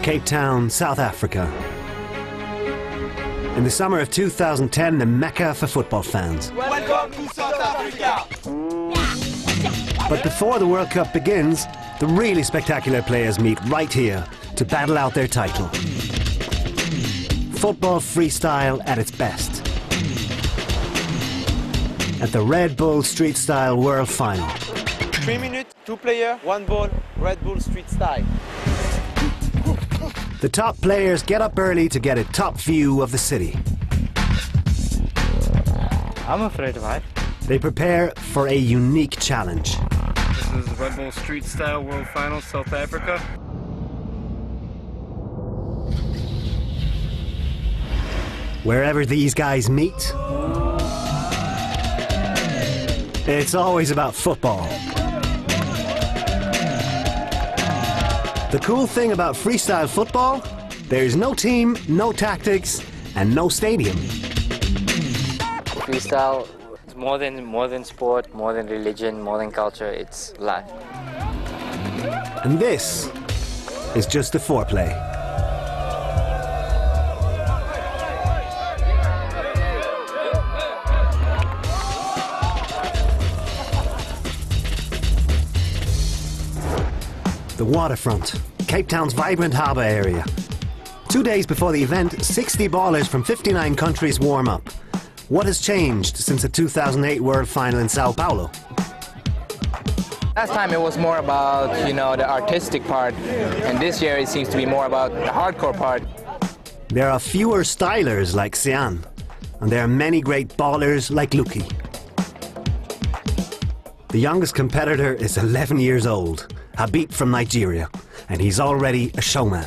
Cape Town, South Africa. In the summer of 2010, the Mecca for football fans. Welcome to South Africa! But before the World Cup begins, the really spectacular players meet right here to battle out their title. Football freestyle at its best. At the Red Bull Street Style World Final. 3 minutes, 2 players, 1 ball, Red Bull Street Style. The top players get up early to get a top view of the city. I'm afraid of height. They prepare for a unique challenge. This is Red Bull Street Style World Final, South Africa. Wherever these guys meet, it's always about football. The cool thing about freestyle football, there's no team, no tactics, and no stadium. Freestyle is more than sport, more than religion, more than culture, it's life. And this is just the foreplay. The waterfront, Cape Town's vibrant harbour area. 2 days before the event, 60 ballers from 59 countries warm up. What has changed since the 2008 World Final in Sao Paulo? Last time it was more about, the artistic part, and this year it seems to be more about the hardcore part. There are fewer stylers like Sean, and there are many great ballers like Luki. The youngest competitor is 11 years old. Habib from Nigeria, and he's already a showman.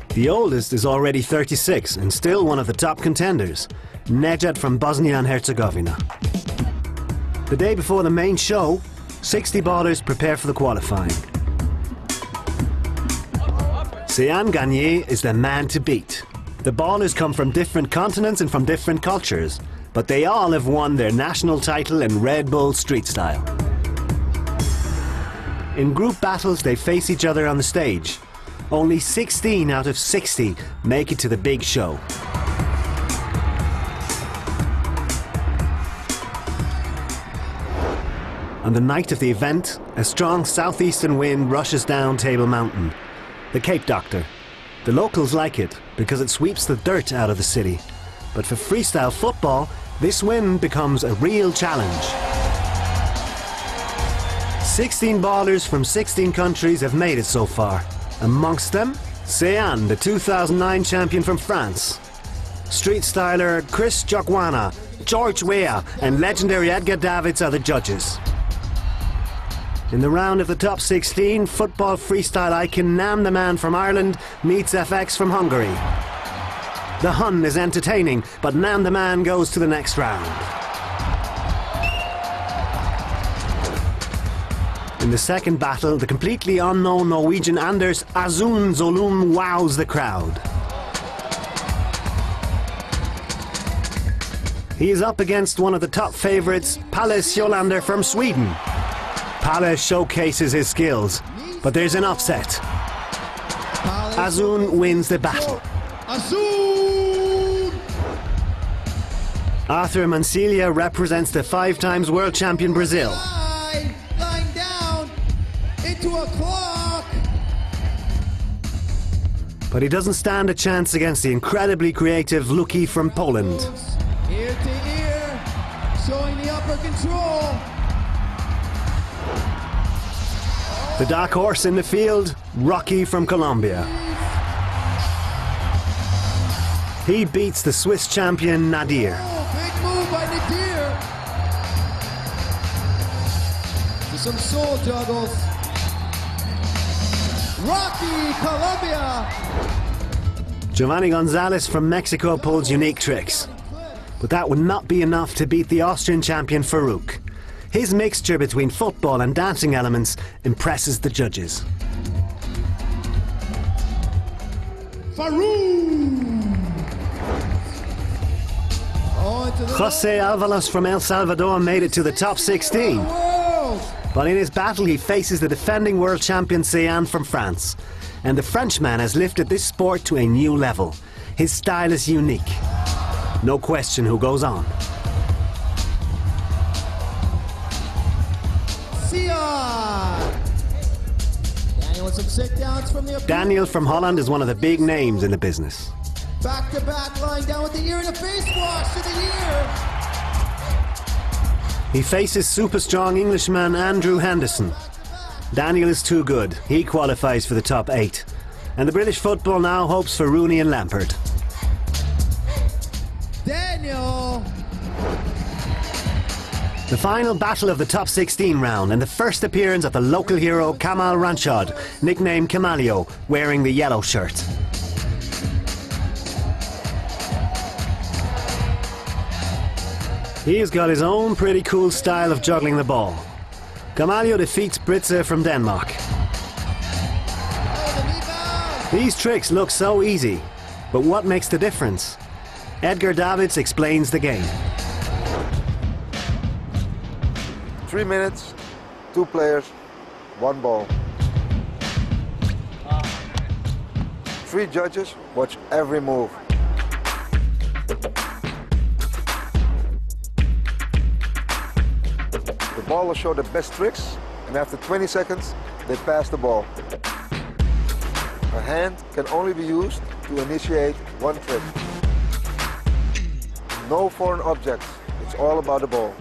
The oldest is already 36 and still one of the top contenders, Nejad from Bosnia and Herzegovina. The day before the main show, 60 ballers prepare for the qualifying. Sean Gagné is the man to beat. The ballers come from different continents and from different cultures, but they all have won their national title in Red Bull Street Style. In group battles, they face each other on the stage. Only 16 out of 60 make it to the big show. On the night of the event, a strong southeastern wind rushes down Table Mountain, the Cape Doctor. The locals like it because it sweeps the dirt out of the city. But for freestyle football, this wind becomes a real challenge. 16 ballers from 16 countries have made it so far. Amongst them, Sean, the 2009 champion from France. Street styler Chris Jokwana, George Weah and legendary Edgar Davids are the judges. In the round of the top 16, football freestyle icon Nam the Man from Ireland meets FX from Hungary. The Hun is entertaining, but Nam the Man goes to the next round. In the second battle, the completely unknown Norwegian Anders Azun Zolum wows the crowd. He is up against one of the top favourites, Palle Sjolander from Sweden. Palle showcases his skills, but there's an upset. Azun wins the battle. Arthur Mancilha represents the 5-time world champion Brazil. But he doesn't stand a chance against the incredibly creative Luki from Poland. Ear to ear, showing the upper control. The dark horse in the field, Rocky from Colombia. He beats the Swiss champion Nadir. Big move by Nadir. To some soul juggles. Rocky, Colombia. Giovanni Gonzalez from Mexico pulls unique tricks. But that would not be enough to beat the Austrian champion Farouk. His mixture between football and dancing elements impresses the judges. Farouk. Jose Alvalos from El Salvador made it to the top 16. But in his battle, he faces the defending world champion Sean from France. and the Frenchman has lifted this sport to a new level. His style is unique. No question who goes on. Daniel with some sit-downs from the Daniel from Holland is one of the big names in the business. back-to-back, lying down with the ear and a face wash to the ear. He faces super strong Englishman Andrew Henderson. Daniel is too good. He qualifies for the top 8. And the British football now hopes for Rooney and Lampard. Daniel. The final battle of the top 16 round and the first appearance of the local hero Kamal Ranchod, nicknamed Kamalio, wearing the yellow shirt. He's got his own pretty cool style of juggling the ball. Kamalio defeats Britze from Denmark. These tricks look so easy, but what makes the difference? Edgar Davids explains the game. 3 minutes, 2 players, 1 ball. 3 judges watch every move. The ball will show the best tricks, and after 20 seconds, they pass the ball. A hand can only be used to initiate 1 trick. No foreign objects, it's all about the ball.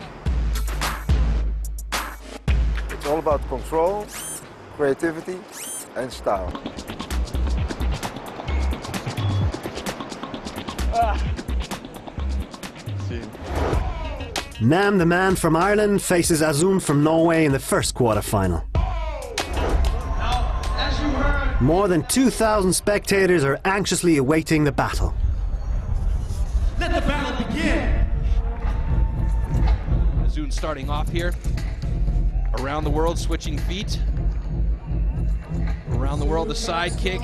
It's all about control, creativity, and style. Nam, the man from Ireland, faces Azun from Norway in the first quarter-final. More than 2,000 spectators are anxiously awaiting the battle. Let the battle begin! Azun starting off here. Around the world, switching feet. Around the world, the side kick.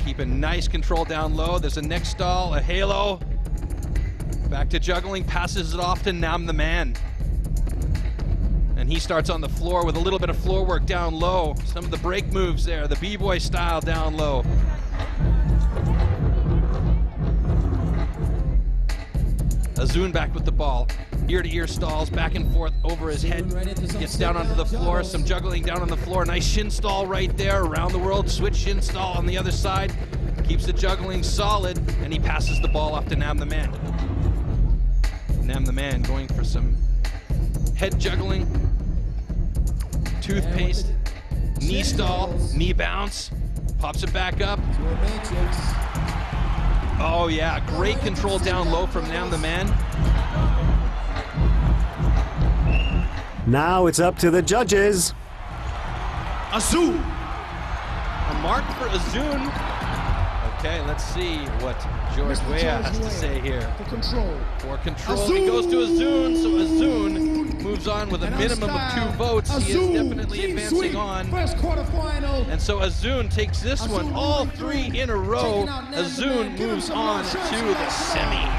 Keeping nice control down low. There's a neck stall, a halo. Back to juggling, passes it off to Nam the man. And he starts on the floor with a little bit of floor work down low. Some of the break moves there, the b-boy style down low. Azun back with the ball. Ear-to-ear stalls, back and forth over his head. Gets down onto the floor, some juggling down on the floor. Nice shin stall right there. Around the world, switch shin stall on the other side. Keeps the juggling solid, and he passes the ball off to Nam the man. Nam the man going for some head juggling, toothpaste, knee stall, knee bounce, pops it back up. Oh yeah, great control down low from Nam the man. Now it's up to the judges. Azun! A mark for Azun. Okay, let's see what George Weah has to say here. For control, he goes to Azun, so Azun moves on with a minimum of 2 votes. He is definitely advancing on. And so Azun takes this one, all 3 in a row. Azun moves on to the semi.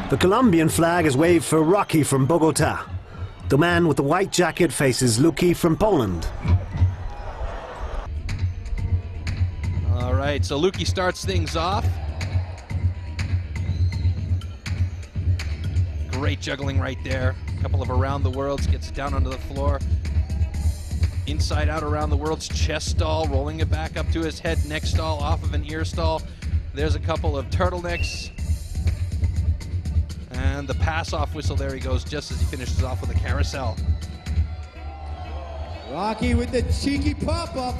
The Colombian flag is waved for Rocky from Bogota. The man with the white jacket faces Luki from Poland. All right, so Luki starts things off. Great juggling right there. A couple of around the worlds, gets down onto the floor. Inside out around the world's chest stall, rolling it back up to his head, neck stall off of an ear stall. There's a couple of turtlenecks. And the pass-off whistle, there he goes, just as he finishes off with a carousel. Rocky with the cheeky pop-up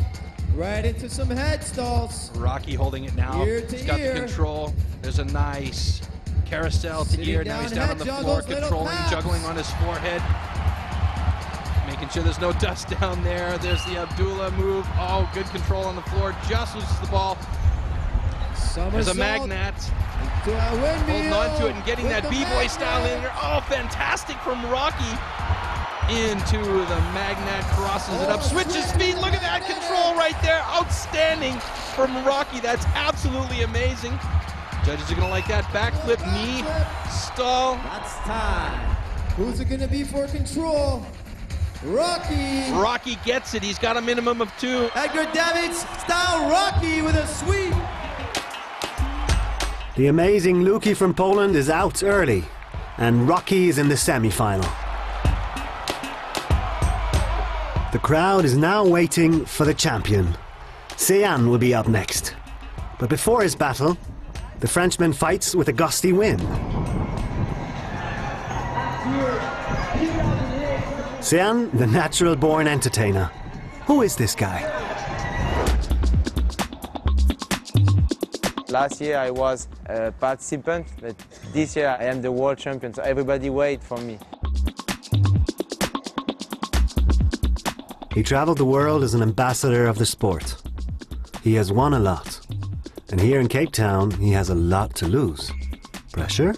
right into some head stalls. Rocky holding it now. He's got the control. There's a nice carousel to ear. Now he's down on the floor, controlling, juggling on his forehead. Making sure there's no dust down there. There's the Abdullah move. Oh, good control on the floor. Just loses the ball. There's a Magnat. Holding on to it and getting that b-boy style in there. Oh, fantastic from Rocky. Into the Magnat, crosses it up, switches feet. Look at that control right there. Outstanding from Rocky. That's absolutely amazing. Judges are going to like that. Backflip, knee, stall. That's time. Who's it going to be for control? Rocky. Rocky gets it. He's got a minimum of 2. Edgar Davids style Rocky with a sweep. The amazing Luki from Poland is out early, and Rocky is in the semi-final. The crowd is now waiting for the champion. Sean will be up next. But before his battle, the Frenchman fights with a gusty wind. Sean, the natural-born entertainer. Who is this guy? Last year I was a participant, but this year I am the world champion, so everybody wait for me. He traveled the world as an ambassador of the sport. He has won a lot. And here in Cape Town, he has a lot to lose. Pressure?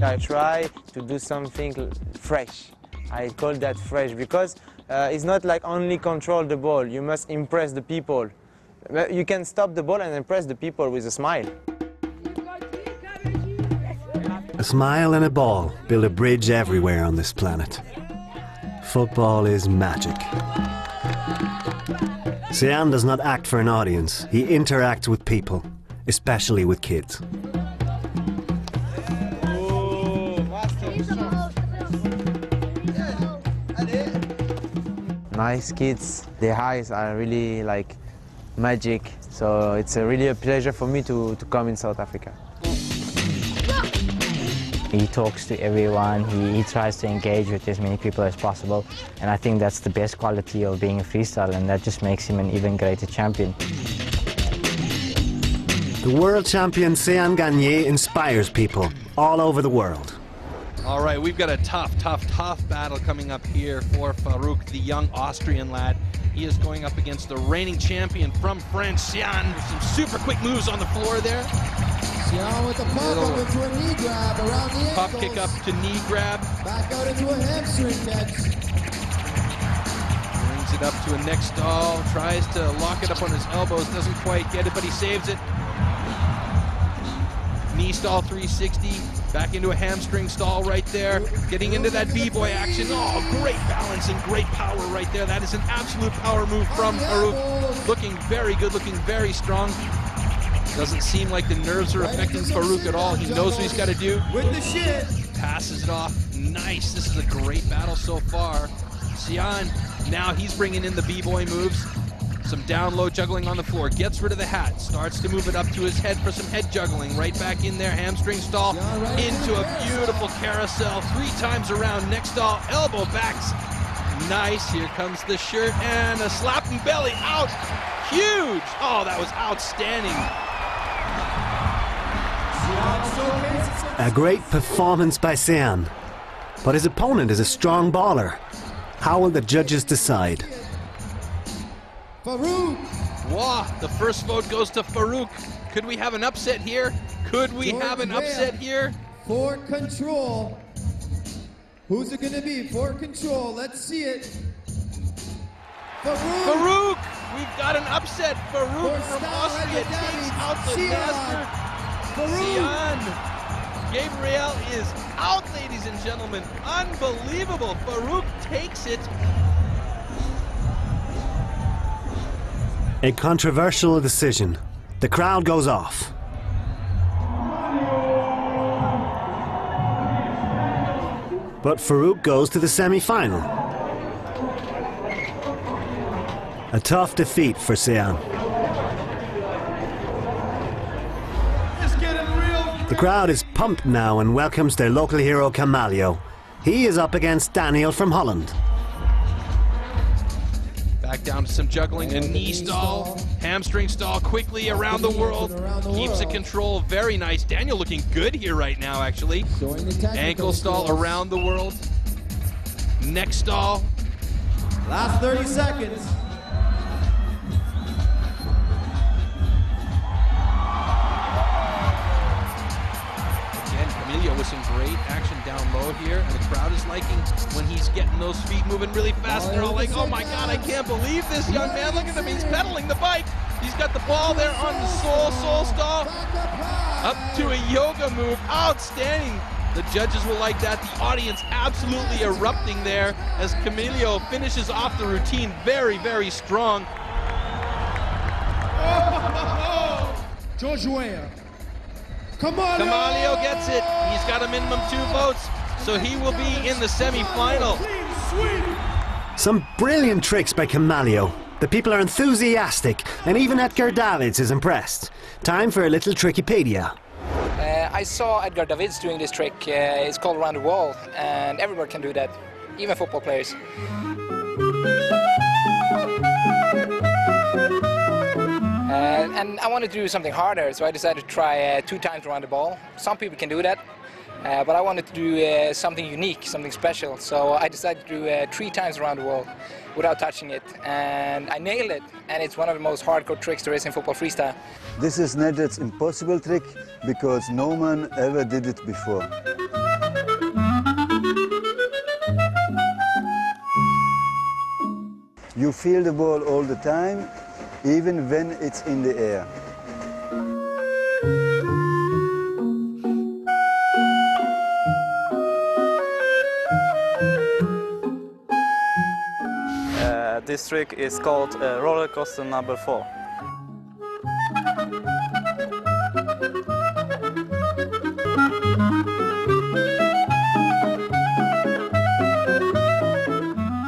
I try to do something fresh. I call that fresh because it's not like only control the ball. You must impress the people. You can stop the ball and impress the people with a smile. A smile and a ball build a bridge everywhere on this planet. Football is magic. Sean does not act for an audience. He interacts with people, especially with kids. Nice kids. Their eyes are really like magic. So it's really a pleasure for me to come in South Africa. He talks to everyone, he tries to engage with as many people as possible, and I think that's the best quality of being a freestyler, and that just makes him an even greater champion. The world champion Sean Gagné inspires people all over the world. All right, we've got a tough battle coming up here for Farouk, the young Austrian lad. He is going up against the reigning champion from France, Sean. Some super quick moves on the floor there. Sean with a pop-up into a knee grab around the ankles. Pop kick up to knee grab. Back out into a hamstring catch. Brings it up to a neck stall. Tries to lock it up on his elbows. Doesn't quite get it, but he saves it. Knee stall 360. Back into a hamstring stall right there. Getting into that b-boy action. Oh, great balance and great power right there. That is an absolute power move from Farouk. Looking very good, looking very strong. Doesn't seem like the nerves are affecting Farouk at all. He knows what he's got to do. With the shin. Passes it off. Nice. This is a great battle so far. Sean, now he's bringing in the b-boy moves. Some down low juggling on the floor. Gets rid of the hat. Starts to move it up to his head for some head juggling. Right back in there. Hamstring stall. Into a beautiful carousel. 3 times around. Neck stall. Elbow backs. Nice. Here comes the shirt. And a slap and belly. Out. Huge. Oh, that was outstanding. A great performance by Sean. But his opponent is a strong baller. How will the judges decide? Farouk. Wow, the first vote goes to Farouk. Could we have an upset here? Could we have an upset here? For control. Who's it going to be? For control. Let's see it. Farouk. Farouk. We've got an upset. Farouk from Austria takes out the master. Sean. Gabriel is out, ladies and gentlemen. Unbelievable. Farouk takes it. A controversial decision. The crowd goes off. But Farouk goes to the semi-final. A tough defeat for Sean. The crowd is pumped now and welcomes their local hero Camalio. He is up against Daniel from Holland. Back down to some juggling, a knee stall, hamstring stall, quickly around the world. Keeps it control, very nice. Daniel looking good here right now, actually. Ankle stall around the world. Neck stall. Last 30 seconds. With some great action down low here, and the crowd is liking when he's getting those feet moving really fast. They're all like, oh my God, I can't believe this young man. Look at him, he's pedaling the bike. He's got the ball there on the Soul stall. Up to a yoga move. Outstanding. The judges will like that. The audience absolutely erupting there as Camilo finishes off the routine very, very strong. George Weah. Camilo gets it. He's got a minimum 2 votes, so he will be in the semi-final. Some brilliant tricks by Camilo. The people are enthusiastic, and even Edgar Davids is impressed. Time for a little Trickipedia. I saw Edgar Davids doing this trick. It's called around the wall, and everyone can do that, even football players. And I wanted to do something harder, so I decided to try 2 times around the ball. Some people can do that, but I wanted to do something unique, something special. So I decided to do 3 times around the wall without touching it, and I nailed it. And it's one of the most hardcore tricks there is in football freestyle. This is Nedret's impossible trick because no man ever did it before. You feel the ball all the time, even when it's in the air. This trick is called roller coaster number 4.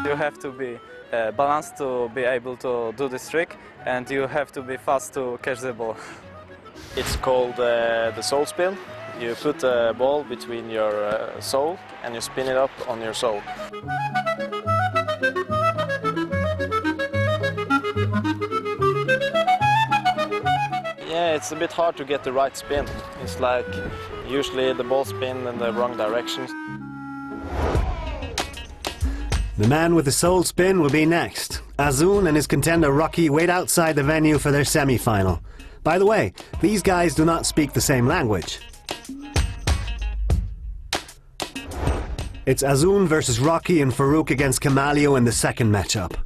You have to be balanced to be able to do this trick, and you have to be fast to catch the ball. It's called the soul spin. You put the ball between your soul and you spin it up on your soul. Yeah, it's a bit hard to get the right spin. It's like usually the ball spin in the wrong direction. The man with the soul spin will be next. Azun and his contender Rocky wait outside the venue for their semi-final. By the way, these guys do not speak the same language. It's Azun versus Rocky and Farouk against Camilo in the second matchup.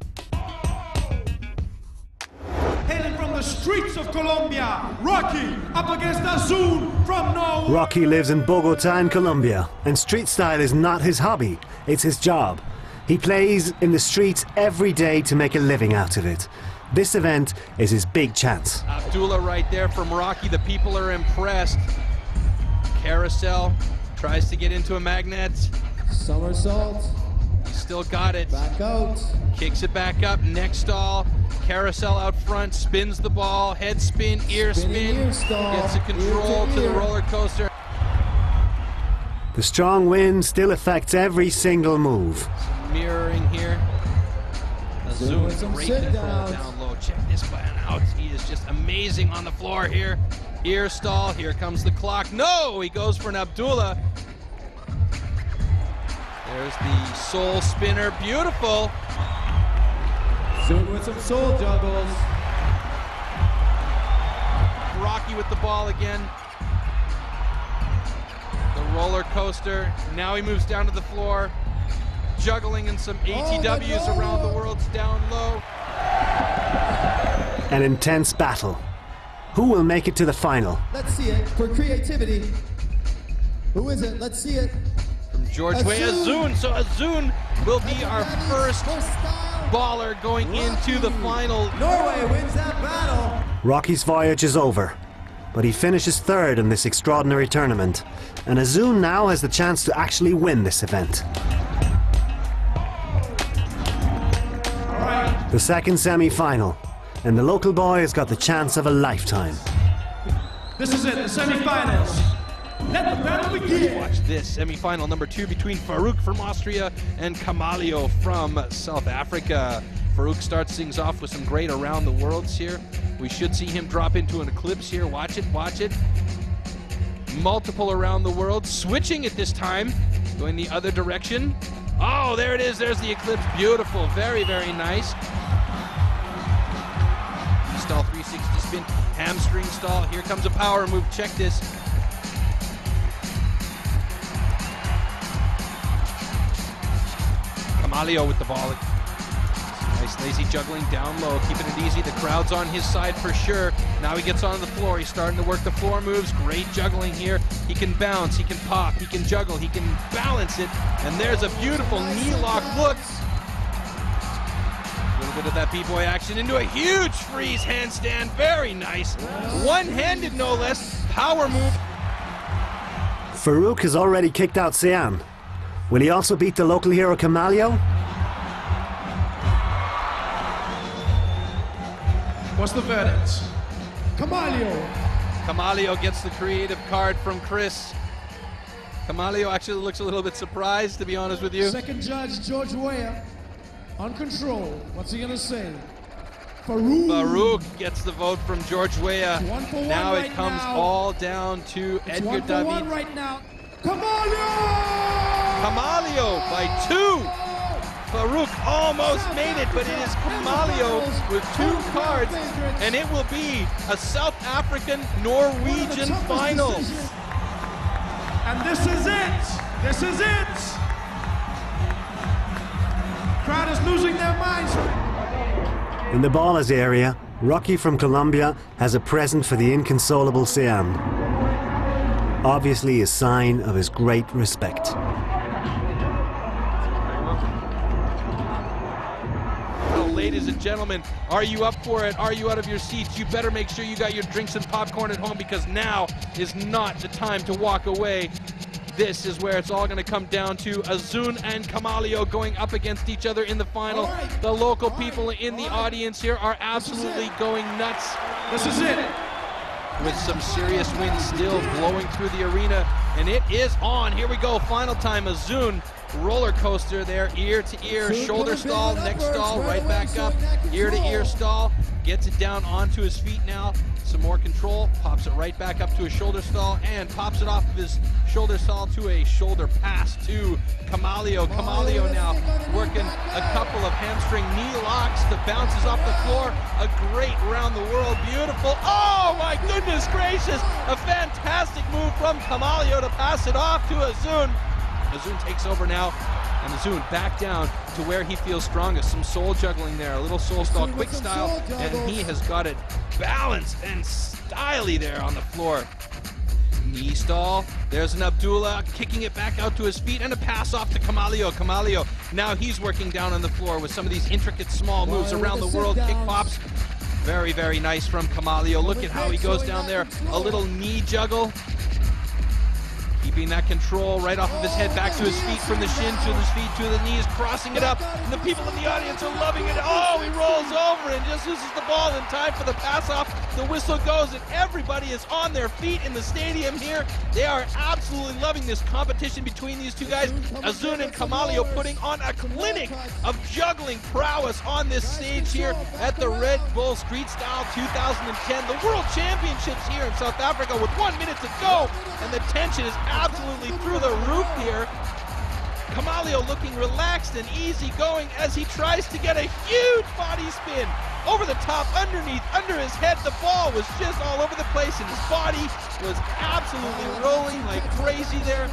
Hailing from the streets of Colombia, Rocky up against Azun from Norway. Rocky lives in Bogota in Colombia, and street style is not his hobby, it's his job. He plays in the streets every day to make a living out of it. This event is his big chance. Abdullah right there from Rocky. The people are impressed. Carousel tries to get into a magnet. Somersault. Still got it. Back out. Kicks it back up. Next stall. Carousel out front. Spins the ball. Head spin. Ear spin. Ear stall. Gets a control to the roller coaster. The strong wind still affects every single move. Some mirroring here. Azun, great control down low. Check this man out. He is just amazing on the floor here. Ear stall. Here comes the clock. No! He goes for an Abdullah. There's the soul spinner. Beautiful. Azun with some soul juggles. Rocky with the ball again. The roller coaster. Now he moves down to the floor. Juggling in some ATWs around the world down low. An intense battle. Who will make it to the final? Let's see it for creativity. Who is it? Let's see it. From George Weah, Azun. So Azun will be our first baller going into the final. Norway wins that battle. Rocky's voyage is over, but he finishes third in this extraordinary tournament, and Azun now has the chance to actually win this event. The second semi-final, and the local boy has got the chance of a lifetime. This is it, the semi-finals. Let the battle begin. Watch this, semi-final number 2 between Farouk from Austria and Camilo from South Africa. Farouk starts things off with some great around the worlds here. We should see him drop into an eclipse here. Watch it, watch it. Multiple around the world, switching it this time, going the other direction. Oh, there it is, there's the eclipse, beautiful, very, very nice. Stall 360 spin, hamstring stall, here comes a power move, check this. Camilo with the ball. Nice Lazy juggling down low, keeping it easy. The crowd's on his side for sure. Now he gets on the floor. He's starting to work the floor moves. Great juggling here. He can bounce, he can pop, he can juggle, he can balance it. And there's a beautiful knee lock look. A little bit of that b-boy action into a huge freeze handstand. Very nice. One-handed, no less. Power move. Farouk has already kicked out Sean. Will he also beat the local hero Kamalio? What's the verdict? Kamalio. Kamalio gets the creative card from Chris. Kamalio actually looks a little bit surprised, to be honest with you. Second judge, George Weah, on control. What's he gonna say? Farouk. Farouk gets the vote from George Weah. Now right it comes now. all down to It's Edgar 1-for-1 David. right now. Kamalio! Kamalio by 2. Farouk almost made it, but it is Kamalio with 2 cards, and it will be a South African-Norwegian final. And this is it. This is it. Crowd is losing their minds. In the ballers area, Rocky from Colombia has a present for the inconsolable Sean. Obviously a sign of his great respect. Well, ladies and gentlemen, are you up for it? Are you out of your seats? You better make sure you got your drinks and popcorn at home, because now is not the time to walk away. This is where it's all going to come down to Azun and Kamalio going up against each other in the final. The local people in the audience here are absolutely going nuts. This is it. With some serious wind still blowing through the arena, and it is on. Here we go, final time. Azun, roller coaster there, ear to ear, shoulder stall, neck stall, right back up, ear to ear stall, gets it down onto his feet now. Some more control, pops it right back up to a shoulder stall, and pops it off of his shoulder stall to a shoulder pass to Kamalio. Kamalio now working a couple of hamstring knee locks. The bounces off the floor. A great round the world, beautiful. Oh my goodness gracious! A fantastic move from Kamalio to pass it off to Azun. Azun takes over now, and Azun back down to where he feels strongest. Some soul juggling there, a little soul stall, quick style, and he has got it balanced and styly there on the floor. Knee stall, there's an Abdullah kicking it back out to his feet, and a pass off to Kamalio. Kamalio, now he's working down on the floor with some of these intricate small moves around the world, kick pops. Very, very nice from Kamalio. Look at how he goes down there, a little knee juggle. Keeping that control right off of his head, back to his feet, from the shin to his feet to the knees, crossing it up, and the people in the audience are loving it. Oh, he rolls over and just loses the ball in time for the pass off. The whistle goes, and everybody is on their feet in the stadium here. They are absolutely loving this competition between these two guys. Azun and Kamalio putting on a clinic of juggling prowess on this stage here at the Red Bull Street Style 2010. The World Championships here in South Africa with 1 minute to go, and the tension is absolutely through the roof here. Kamalio looking relaxed and easy going as he tries to get a huge body spin over the top, underneath, under his head. The ball was just all over the place, and his body was absolutely rolling like crazy there.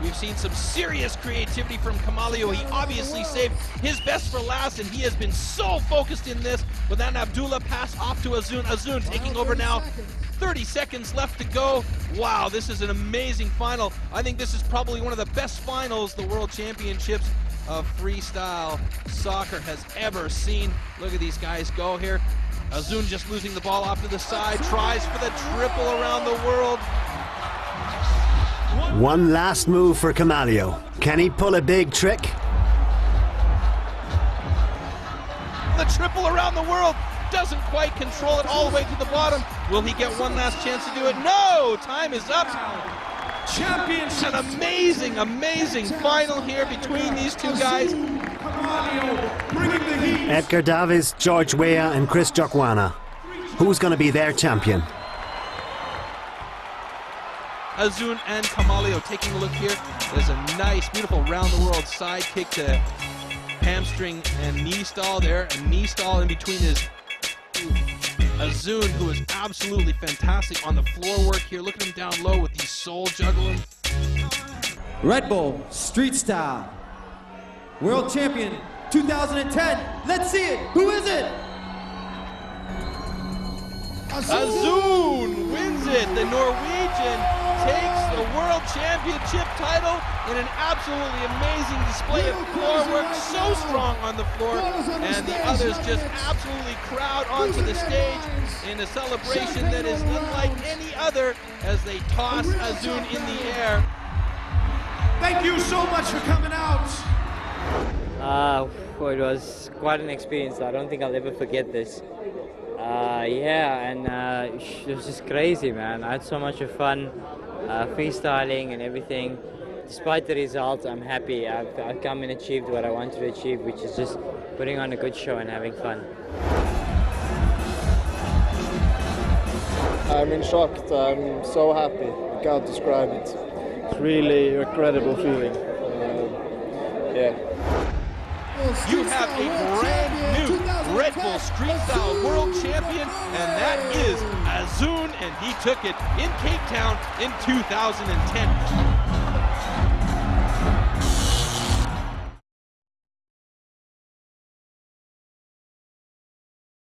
We've seen some serious creativity from Kamalio. He obviously saved his best for last, and he has been so focused in this. With that Abdullah pass off to Azun. Azun taking over now. 30 seconds left to go. Wow, this is an amazing final. I think this is probably one of the best finals the World Championships of freestyle soccer has ever seen. Look at these guys go here. Azun just losing the ball off to the side, tries for the triple around the world. One last move for Kamalio. Can he pull a big trick? The triple around the world. Doesn't quite control it all the way to the bottom. Will he get one last chance to do it? No! Time is up. Championship. An amazing, amazing final here between these two guys. Edgar Davids, George Weah and Chris Jokwana. Who's going to be their champion? Azun and Kamalio taking a look here. There's a nice, beautiful round-the-world side kick to hamstring and knee stall there. A knee stall in between his Azun, who is absolutely fantastic on the floor work here. Look at him down low with these soul juggling. Red Bull Street Style World Champion 2010. Let's see it. Who is it? Azun wins it. The Norwegian takes the World Championship title in an absolutely amazing display of floor work. So strong on the floor, and the others just absolutely crowd onto the stage in a celebration that is unlike any other as they toss Azun in the air. Thank you so much for coming out. Well, it was quite an experience. I don't think I'll ever forget this. Yeah, and it was just crazy, man. I had so much of fun freestyling and everything. Despite the result, I'm happy. I've come and achieved what I wanted to achieve, which is just putting on a good show and having fun. I'm in shock. I'm so happy. I can't describe it. It's really an incredible feeling. Yeah. You have a brand new Red Bull Street Style World Champion, and that is Azun, and he took it in Cape Town in 2010.